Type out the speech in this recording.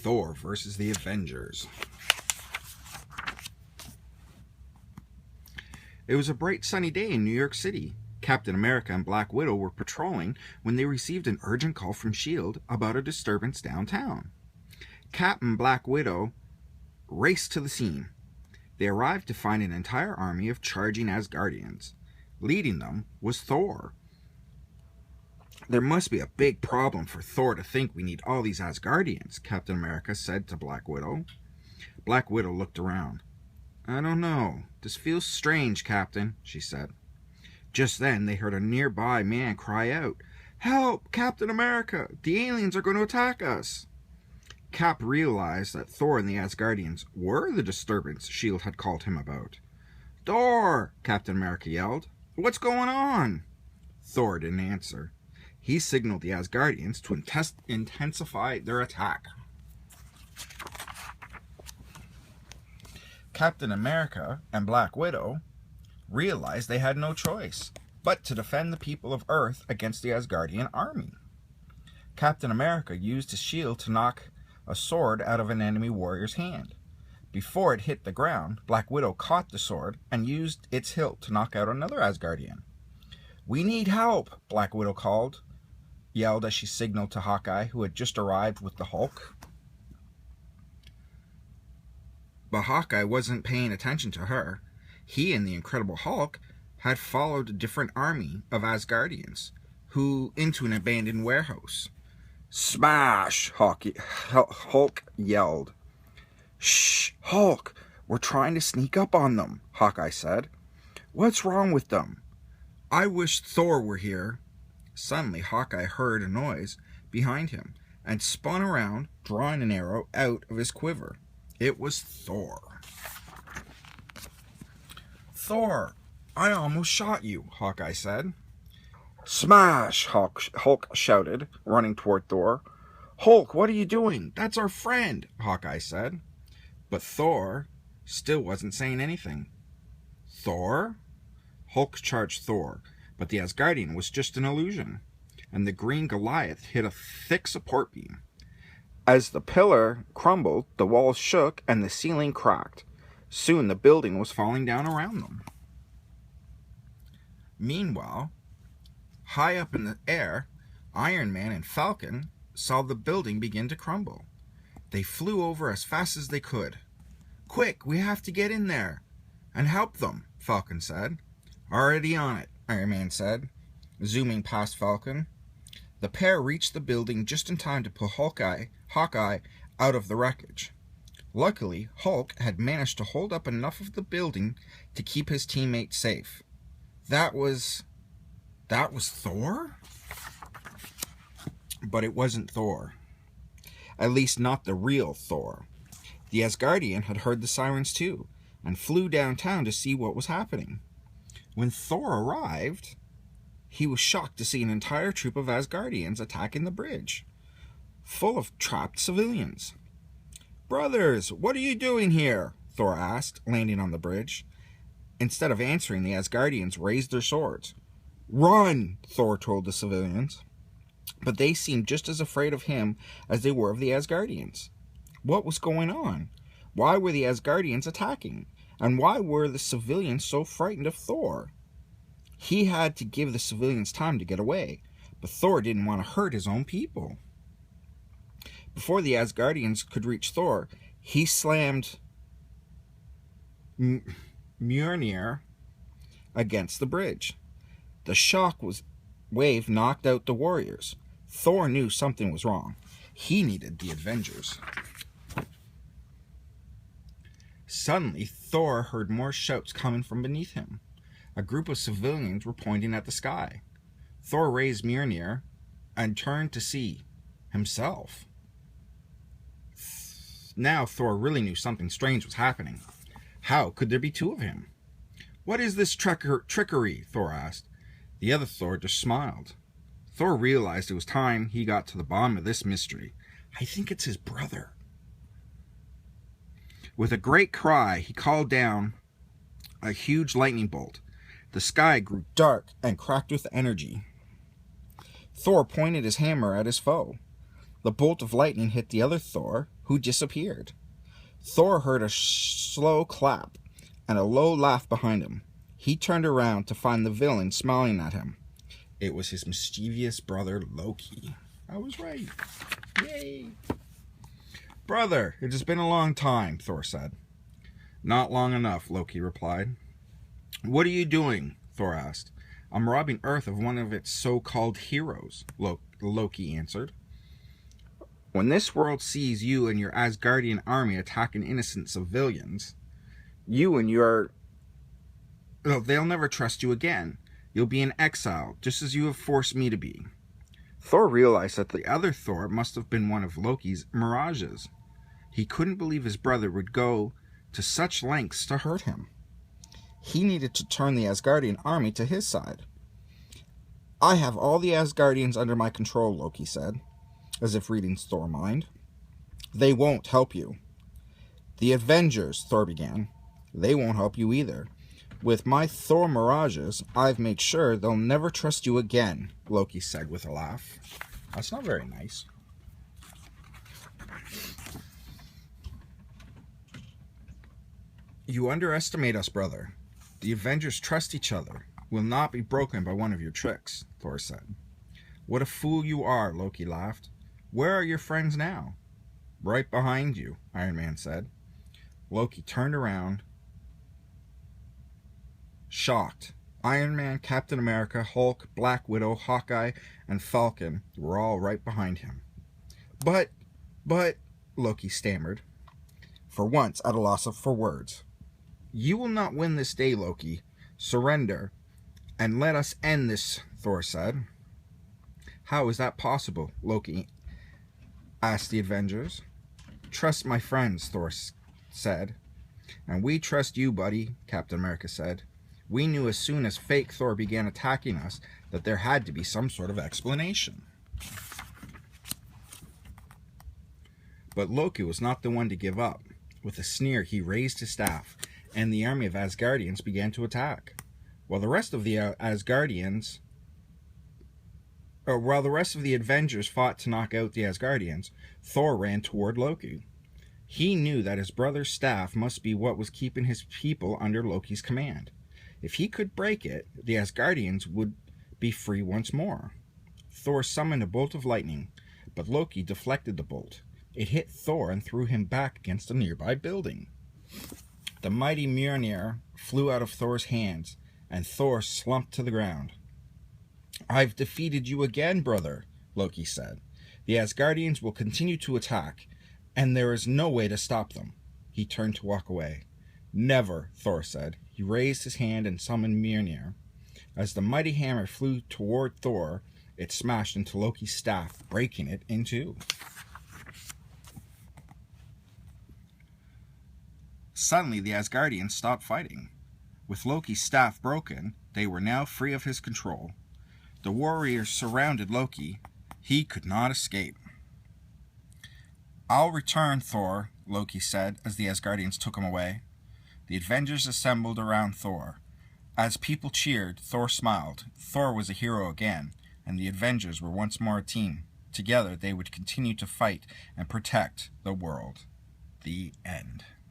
Thor versus the Avengers. It was a bright sunny day in New York City. Captain America and Black Widow were patrolling when they received an urgent call from S.H.I.E.L.D. about a disturbance downtown. Cap and Black Widow raced to the scene. They arrived to find an entire army of charging Asgardians. Leading them was Thor. "There must be a big problem for Thor to think we need all these Asgardians," Captain America said to Black Widow. Black Widow looked around. "I don't know. This feels strange, Captain," she said. Just then they heard a nearby man cry out, "Help, Captain America! The aliens are going to attack us!" Cap realized that Thor and the Asgardians were the disturbance S.H.I.E.L.D. had called him about. "Thor!" Captain America yelled. "What's going on?" Thor didn't answer. He signaled the Asgardians to intensify their attack. Captain America and Black Widow realized they had no choice but to defend the people of Earth against the Asgardian army. Captain America used his shield to knock a sword out of an enemy warrior's hand. Before it hit the ground, Black Widow caught the sword and used its hilt to knock out another Asgardian. "We need help," Black Widow yelled as she signaled to Hawkeye, who had just arrived with the Hulk. But Hawkeye wasn't paying attention to her. He and the Incredible Hulk had followed a different army of Asgardians into an abandoned warehouse. "Smash!" Hulk yelled. "Shh, Hulk, we're trying to sneak up on them," Hawkeye said. "What's wrong with them?" "I wish Thor were here." Suddenly Hawkeye heard a noise behind him and spun around, drawing an arrow out of his quiver. It was Thor. "Thor, I almost shot you," Hawkeye said. "Smash!" Hulk shouted, running toward Thor. "Hulk, what are you doing? That's our friend," Hawkeye said. But Thor still wasn't saying anything. "Thor?" Hulk charged Thor, but the Asgardian was just an illusion, and the green Goliath hit a thick support beam. As the pillar crumbled, the walls shook and the ceiling cracked. Soon the building was falling down around them. Meanwhile, high up in the air, Iron Man and Falcon saw the building begin to crumble. They flew over as fast as they could. "Quick, we have to get in there and help them," Falcon said. "Already on it," Iron Man said, zooming past Falcon. The pair reached the building just in time to pull Hawkeye out of the wreckage. Luckily, Hulk had managed to hold up enough of the building to keep his teammates safe. That was Thor? But it wasn't Thor. At least not the real Thor. The Asgardian had heard the sirens too, and flew downtown to see what was happening. When Thor arrived, he was shocked to see an entire troop of Asgardians attacking the bridge, full of trapped civilians. "Brothers, what are you doing here?" Thor asked, landing on the bridge. Instead of answering, the Asgardians raised their swords. "Run!" Thor told the civilians. But they seemed just as afraid of him as they were of the Asgardians. What was going on? Why were the Asgardians attacking? And why were the civilians so frightened of Thor? He had to give the civilians time to get away, but Thor didn't want to hurt his own people. Before the Asgardians could reach Thor, he slammed Mjolnir against the bridge. The shock wave knocked out the warriors. Thor knew something was wrong. He needed the Avengers. Suddenly, Thor heard more shouts coming from beneath him. A group of civilians were pointing at the sky. Thor raised Mjolnir and turned to see himself. Now Thor really knew something strange was happening. How could there be two of him? "What is this trickery?" Thor asked. The other Thor just smiled. Thor realized it was time he got to the bottom of this mystery. "I think it's his brother." With a great cry, he called down a huge lightning bolt. The sky grew dark and cracked with energy. Thor pointed his hammer at his foe. The bolt of lightning hit the other Thor, who disappeared. Thor heard a slow clap and a low laugh behind him. He turned around to find the villain smiling at him. It was his mischievous brother Loki. I was right. Yay! Brother, it has been a long time, Thor said. Not long enough, Loki replied. What are you doing? Thor asked. I'm robbing Earth of one of its so-called heroes, Loki answered. When this world sees you and your Asgardian army attacking innocent civilians, they'll never trust you again. You'll be in exile, just as you have forced me to be. Thor realized that the other Thor must have been one of Loki's mirages. He couldn't believe his brother would go to such lengths to hurt him. He needed to turn the Asgardian army to his side. I have all the Asgardians under my control, Loki said, as if reading Thor's mind. They won't help you. The Avengers, Thor began. They won't help you either. With my Thor mirages, I've made sure they'll never trust you again, Loki said with a laugh. That's not very nice. You underestimate us, brother. The Avengers trust each other. Will not be broken by one of your tricks, Thor said. What a fool you are, Loki laughed. Where are your friends now? Right behind you, Iron Man said. Loki turned around, shocked. Iron Man, Captain America, Hulk, Black Widow, Hawkeye, and Falcon were all right behind him. But, Loki stammered, for once at a loss for words. You will not win this day, Loki. Surrender, and let us end this, Thor said. How is that possible? Loki asked the Avengers. Trust my friends, Thor said. And we trust you, buddy, Captain America said. We knew as soon as fake Thor began attacking us that there had to be some sort of explanation. But Loki was not the one to give up. With a sneer, he raised his staff, and the army of Asgardians began to attack. While the rest of the Avengers fought to knock out the Asgardians, Thor ran toward Loki. He knew that his brother's staff must be what was keeping his people under Loki's command. If he could break it, the Asgardians would be free once more. Thor summoned a bolt of lightning, but Loki deflected the bolt. It hit Thor and threw him back against a nearby building. The mighty Mjolnir flew out of Thor's hands, and Thor slumped to the ground. I've defeated you again, brother, Loki said. The Asgardians will continue to attack, and there is no way to stop them. He turned to walk away. Never, Thor said. He raised his hand and summoned Mjolnir. As the mighty hammer flew toward Thor, it smashed into Loki's staff, breaking it in two. Suddenly, the Asgardians stopped fighting. With Loki's staff broken, they were now free of his control. The warriors surrounded Loki. He could not escape. I'll return, Thor, Loki said as the Asgardians took him away. The Avengers assembled around Thor. As people cheered, Thor smiled. Thor was a hero again, and the Avengers were once more a team. Together, they would continue to fight and protect the world. The end.